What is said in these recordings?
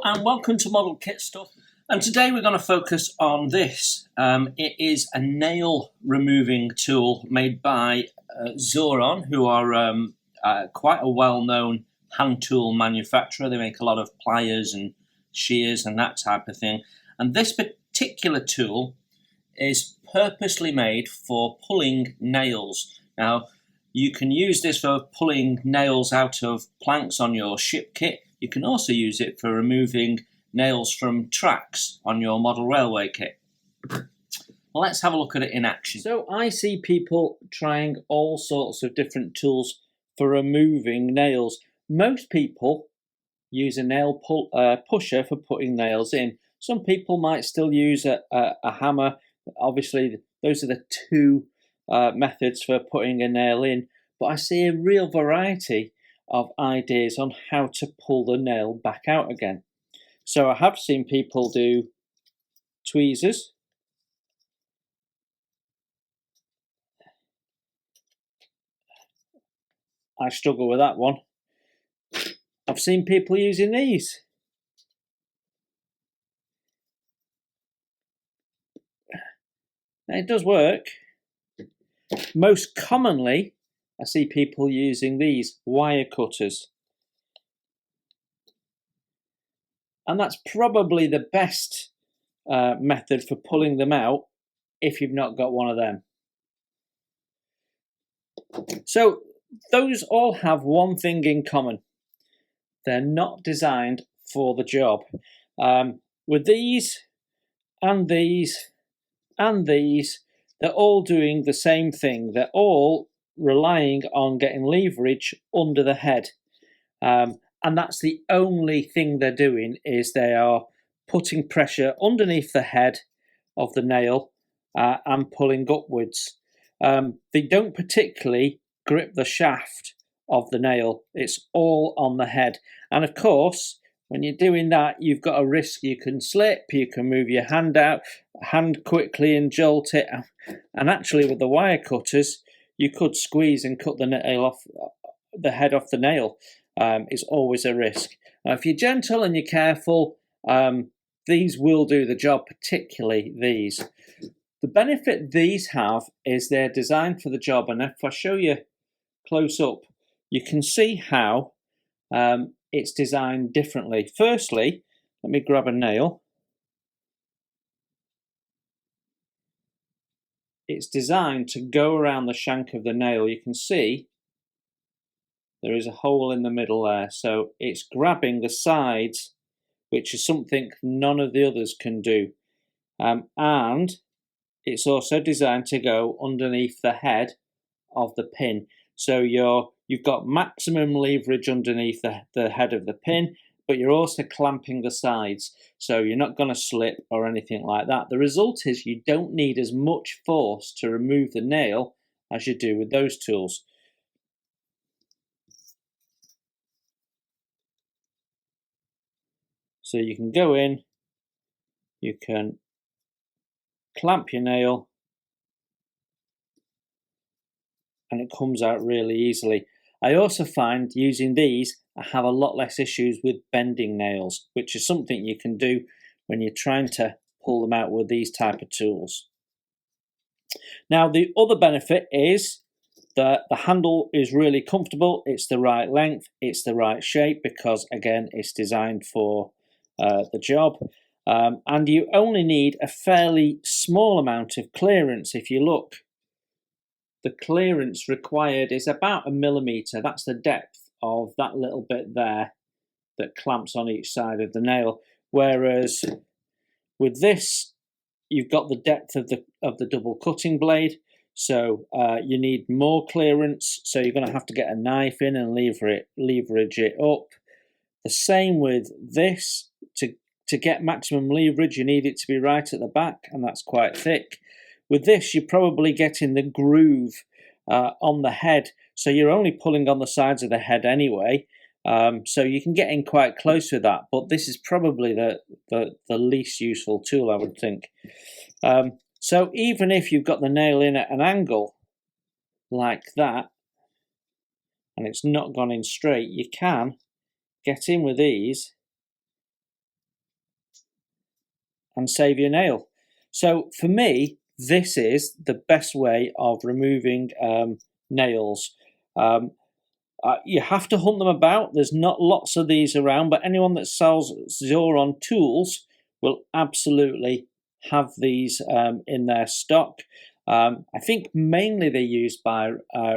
and welcome to Model Kit Stuff. And today we're going to focus on this. It is a nail removing tool made by Zoron, who are quite a well-known hand tool manufacturer. They make a lot of pliers and shears and that type of thing. And this particular tool is purposely made for pulling nails. Now, you can use this for pulling nails out of planks on your ship kit. You can also use it for removing nails from tracks on your model railway kit. Well, let's have a look at it in action. So I see people trying all sorts of different tools for removing nails. Most people use a nail pusher for putting nails in. Some people might still use a hammer. Obviously, those are the two methods for putting a nail in. But I see a real variety of ideas on how to pull the nail back out again. So I have seen people do tweezers. I struggle with that one. I've seen people using these. It does work. Most commonly, I see people using these wire cutters. And that's probably the best method for pulling them out if you've not got one of them. So those all have one thing in common. They're not designed for the job. With these and these and these, they're all doing the same thing. They're all relying on getting leverage under the head. And that's the only thing they're doing, is they are putting pressure underneath the head of the nail and pulling upwards. They don't particularly grip the shaft of the nail. It's all on the head. And of course, when you're doing that, you've got a risk you can slip, you can move your hand quickly and jolt it. And actually with the wire cutters, you could squeeze and cut the nail off, the head off the nail. Is always a risk. Now, if you're gentle and you're careful, these will do the job, particularly these. The benefit these have is they're designed for the job, and if I show you close up, you can see how it's designed differently. Firstly, let me grab a nail. It's designed to go around the shank of the nail. You can see there is a hole in the middle there, so it's grabbing the sides, which is something none of the others can do. And it's also designed to go underneath the head of the pin. So you've got maximum leverage underneath the head of the pin, but you're also clamping the sides, so you're not going to slip or anything like that. The result is you don't need as much force to remove the nail as you do with those tools. So you can go in, you can clamp your nail, and it comes out really easily. I also find using these, I have a lot less issues with bending nails, which is something you can do when you're trying to pull them out with these type of tools. Now, the other benefit is that the handle is really comfortable. It's the right length, it's the right shape, because again, it's designed for the job, and you only need a fairly small amount of clearance. If you look, the clearance required is about 1 millimeter. That's the depth of that little bit there that clamps on each side of the nail, whereas with this you've got the depth of the double cutting blade, so you need more clearance, so you're going to have to get a knife in and leverage it up. The same with this. To get maximum leverage, you need it to be right at the back, and that's quite thick. With this, you're probably getting the groove on the head, so you're only pulling on the sides of the head anyway, so you can get in quite close with that, but this is probably the least useful tool, I would think. So even if you've got the nail in at an angle like that, and it's not gone in straight, you can get in with these and save your nail. So for me, this is the best way of removing nails. You have to hunt them about. There's not lots of these around, but anyone that sells Zuron tools will absolutely have these in their stock. I think mainly they're used by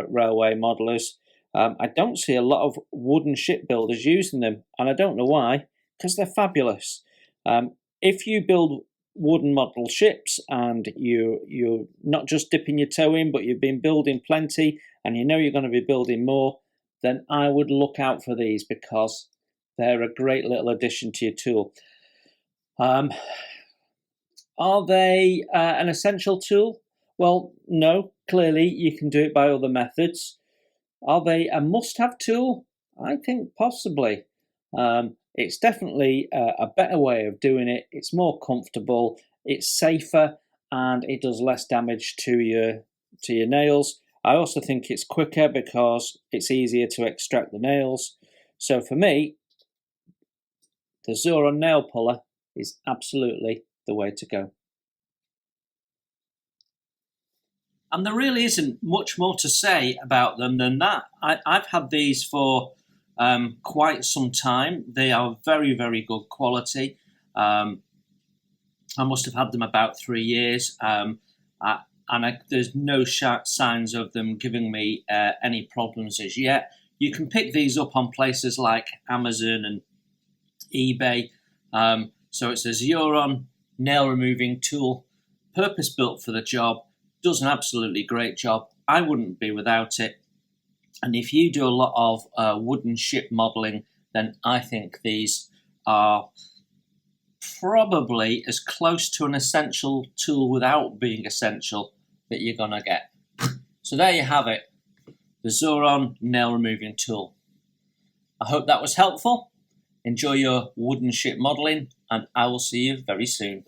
railway modelers. I don't see a lot of wooden shipbuilders using them, and I don't know why, because they're fabulous. If you build wooden model ships and you're not just dipping your toe in, but you've been building plenty and you know you're going to be building more, then I would look out for these because they're a great little addition to your tool. Are they an essential tool? Well, no, clearly you can do it by other methods. Are they a must-have tool? I think possibly. It's definitely a better way of doing it. It's more comfortable, it's safer, and it does less damage to your nails. I also think it's quicker because it's easier to extract the nails. So for me, the Zuron nail puller is absolutely the way to go. And there really isn't much more to say about them than that. I've had these for quite some time. They are very, very good quality. I must have had them about 3 years, there's no signs of them giving me any problems as yet. You can pick these up on places like Amazon and eBay. So it's a Zuron nail removing tool, purpose built for the job. Does an absolutely great job. I wouldn't be without it. And if you do a lot of wooden ship modelling, then I think these are probably as close to an essential tool without being essential that you're going to get. So there you have it, the Zuron nail removing tool. I hope that was helpful. Enjoy your wooden ship modelling, and I will see you very soon.